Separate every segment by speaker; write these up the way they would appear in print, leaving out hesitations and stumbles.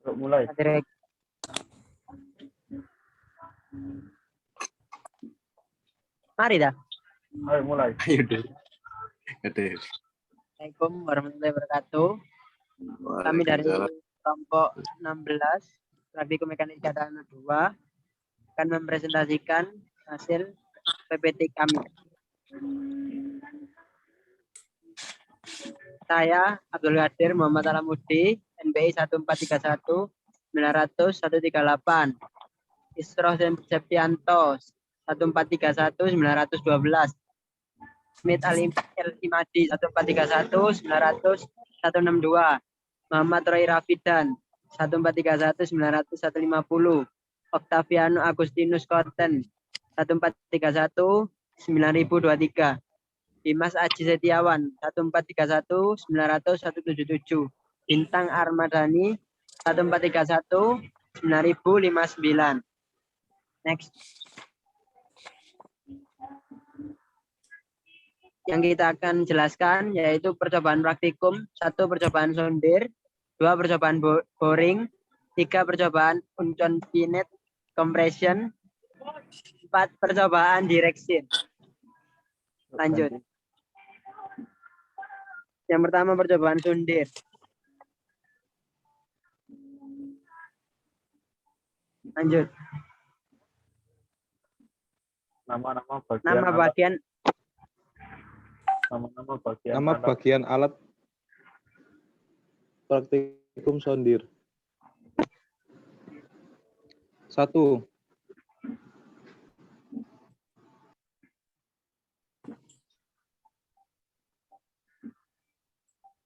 Speaker 1: Yuk, mulai.
Speaker 2: Materi. Mari dah.
Speaker 1: Ayo mulai.
Speaker 3: Ayo deh.
Speaker 2: Assalamualaikum warahmatullahi wabarakatuh. Kami dari kelompok 16 Praktikum Mekanika Tahun 2 akan mempresentasikan hasil PPT kami. Saya Abdul Qadir Muhammad Alamudi, NPI 1431 900 138. Isro Septianto 1431 912. Smith Ali Imadi 1431 900 162. Muhammad Roy Rafidan 1431 900 150. Octaviano Agustinus Koten 1431 9023. Dimas Aji Setiawan 1431 900 177. Bintang Armadani 1431 9059. Next. Yang kita akan jelaskan yaitu percobaan praktikum, 1 percobaan sondir, 2 percobaan boring, 3 percobaan uncon pinet compression, 4 percobaan direction. Lanjut. Yang pertama percobaan sondir. Lanjut.
Speaker 1: Nama bagian
Speaker 4: alat praktikum sondir. 1.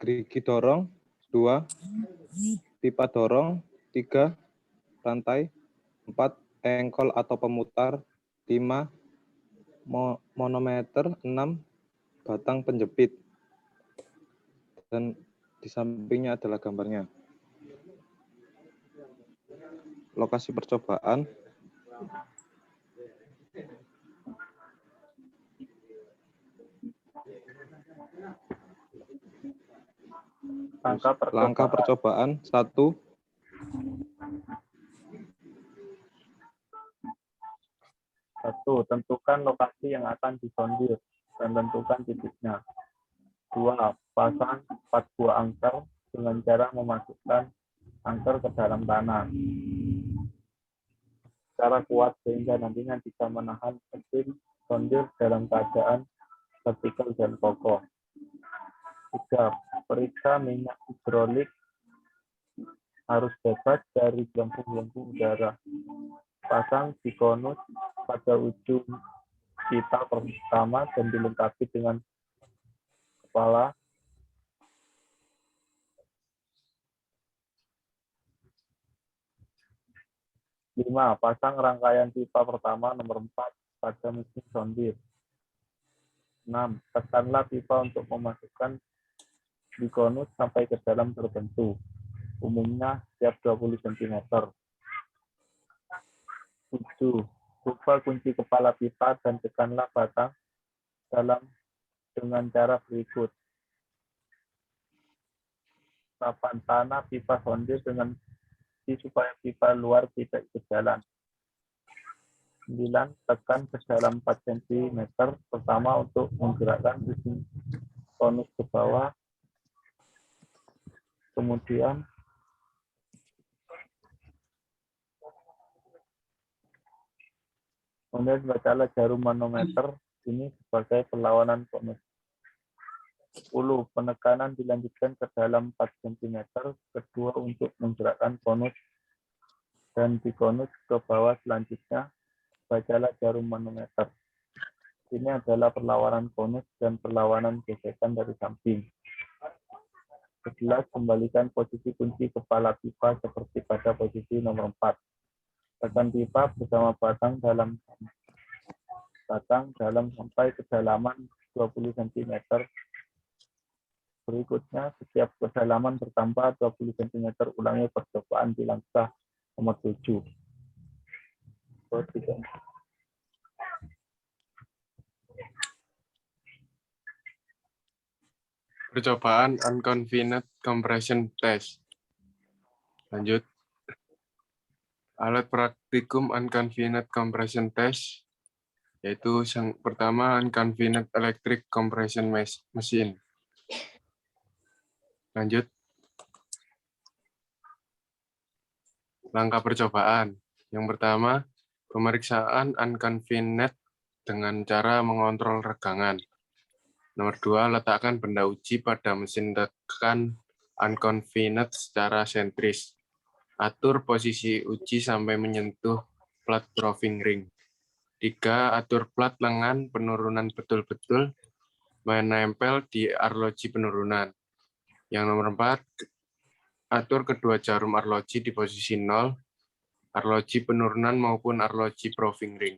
Speaker 4: Gerigi dorong. 2. Pipa dorong. 3. Rantai. 4. Engkol atau pemutar. 5. Manometer. 6. Batang penjepit. Dan di sampingnya adalah gambarnya. Lokasi percobaan. Langkah percobaan. 1.
Speaker 1: Tentukan lokasi yang akan disondir dan tentukan titiknya. 2. Pasang 4 buah angker dengan cara memasukkan angker ke dalam tanah secara kuat sehingga nantinya bisa menahan mesin sondir dalam keadaan vertikal dan kokoh. 3. Periksa minyak hidrolik harus bebas dari belenggu-belenggu udara. Pasang dikonus pada ujung pipa pertama dan dilengkapi dengan kepala. 5. Pasang rangkaian pipa pertama nomor 4 pada mesin sondir. 6. Tekanlah pipa untuk memasukkan dikonus sampai ke dalam tertentu, umumnya setiap 20 cm. 7. Buka kunci kepala pipa dan tekanlah batang dalam dengan cara berikut. 8. Tanah pipa sondir dengan supaya pipa luar tidak ikut jalan. 9. Tekan ke dalam 4 cm pertama untuk menggerakkan ujung konus ke bawah. Kemudian bacalah jarum manometer ini sebagai perlawanan konus. 10. Penekanan dilanjutkan ke dalam 4 cm kedua untuk menggerakkan konus dan di konus ke bawah selanjutnya. Bacalah jarum manometer. Ini adalah perlawanan konus dan perlawanan gesekan dari samping. 11. Kembalikan posisi kunci kepala pipa seperti pada posisi nomor 4. Tekan pipa bersama batang dalam sampai kedalaman 20 cm. Berikutnya, setiap kedalaman bertambah 20 cm, ulangi percobaan di langkah nomor 7.
Speaker 3: Percobaan unconfined compression test. Lanjut. Alat praktikum unconfined compression test, yaitu yang pertama unconfined electric compression machine. Lanjut. Langkah percobaan. Yang pertama, pemeriksaan unconfined dengan cara mengontrol regangan. Nomor 2, letakkan benda uji pada mesin tekan unconfined secara sentris. Atur posisi uji sampai menyentuh plat proving ring. 3, atur plat lengan penurunan betul-betul menempel di arloji penurunan. Yang nomor 4, atur kedua jarum arloji di posisi 0, arloji penurunan maupun arloji proving ring.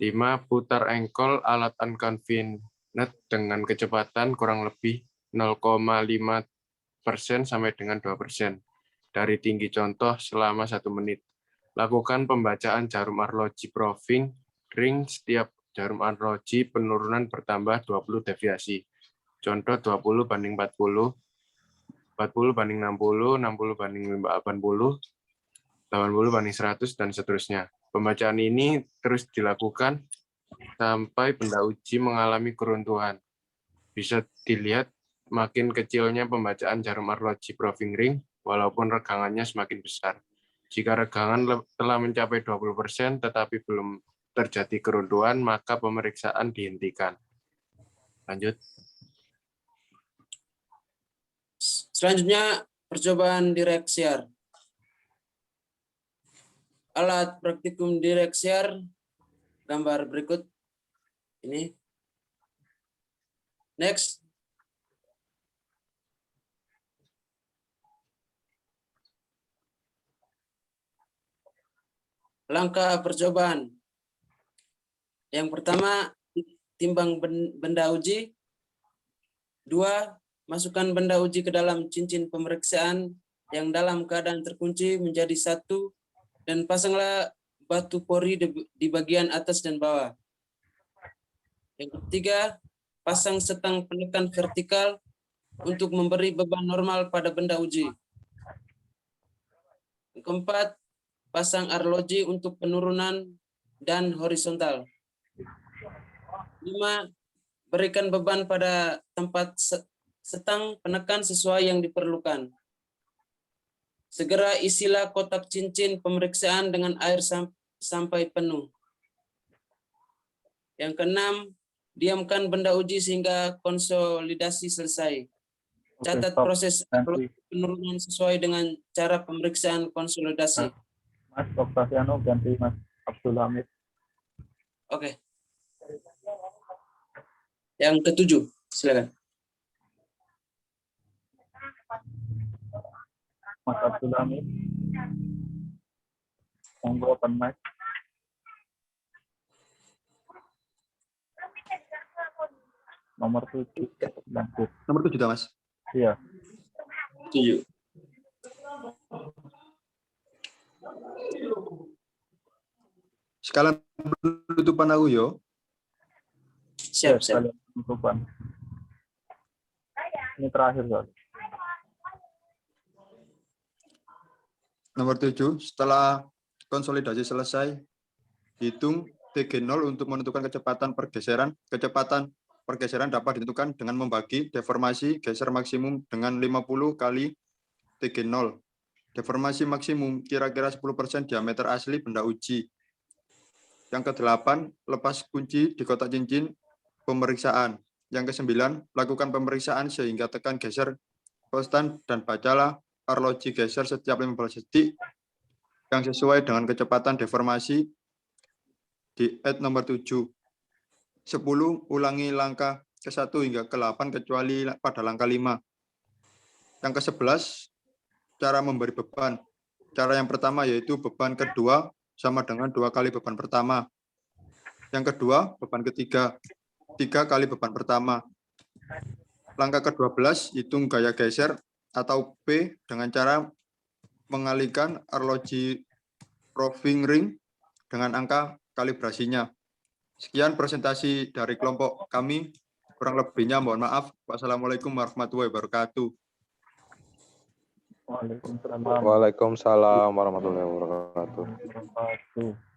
Speaker 3: 5, putar engkol alat unconfined dengan kecepatan kurang lebih 0,5% sampai dengan 2% dari tinggi contoh selama 1 menit. Lakukan pembacaan jarum arloji proving ring setiap jarum arloji penurunan bertambah 20 deviasi. Contoh 20/40, 40/60, 60/80, 80/100, dan seterusnya. Pembacaan ini terus dilakukan sampai benda uji mengalami keruntuhan. Bisa dilihat makin kecilnya pembacaan jarum arloji proving ring, walaupun regangannya semakin besar. Jika regangan telah mencapai 20% tetapi belum terjadi keruntuhan, maka pemeriksaan dihentikan. Lanjut.
Speaker 5: Selanjutnya, percobaan Direct-Shear. Alat praktikum Direct-Shear, gambar berikut ini. Next. Langkah percobaan. Yang pertama, timbang benda uji. 2, masukkan benda uji ke dalam cincin pemeriksaan yang dalam keadaan terkunci menjadi satu dan pasanglah batu pori di bagian atas dan bawah. Yang ketiga, pasang setang penekan vertikal untuk memberi beban normal pada benda uji. Yang keempat, pasang arloji untuk penurunan dan horizontal. 5, berikan beban pada tempat setang penekan sesuai yang diperlukan. Segera isilah kotak cincin pemeriksaan dengan air sampai penuh. Yang keenam, diamkan benda uji sehingga konsolidasi selesai. Catat proses penurunan sesuai dengan cara pemeriksaan konsolidasi.
Speaker 1: Mas, Oktasiano ganti Mas Abdul Hamid.
Speaker 5: Oke. Yang ketujuh, silakan.
Speaker 1: Mas Abdul Hamid. Monggo open mic. Nomor 7. Lanjut.
Speaker 6: Nomor 7 Mas.
Speaker 1: Iya.
Speaker 5: 7.
Speaker 6: Sekalian penutupan aku yo.
Speaker 5: Siap.
Speaker 1: Penutupan. Ini terakhir, Soal.
Speaker 6: Nomor 7, setelah konsolidasi selesai, hitung TG0 untuk menentukan kecepatan pergeseran. Kecepatan pergeseran dapat ditentukan dengan membagi deformasi geser maksimum dengan 50 kali TG0. Deformasi maksimum kira-kira 10% diameter asli benda uji. Yang ke-8, lepas kunci di kotak cincin pemeriksaan. Yang ke-9, lakukan pemeriksaan sehingga tekan geser konstan dan bacalah arloji geser setiap 15 detik yang sesuai dengan kecepatan deformasi di nomor 7. 10, ulangi langkah ke-1 hingga ke-8 kecuali pada langkah 5. Yang ke-11, cara memberi beban. Cara yang pertama yaitu beban kedua sama dengan 2 kali beban pertama. Yang kedua, beban ketiga, 3 kali beban pertama. Langkah ke-12, hitung gaya geser atau P dengan cara mengalihkan arloji proving ring dengan angka kalibrasinya. Sekian presentasi dari kelompok kami. Kurang lebihnya mohon maaf. Wassalamualaikum warahmatullahi wabarakatuh.
Speaker 1: Waalaikumsalam
Speaker 4: Waalaikumsalam warahmatullahi wabarakatuh.
Speaker 1: warahmatullahi wabarakatuh.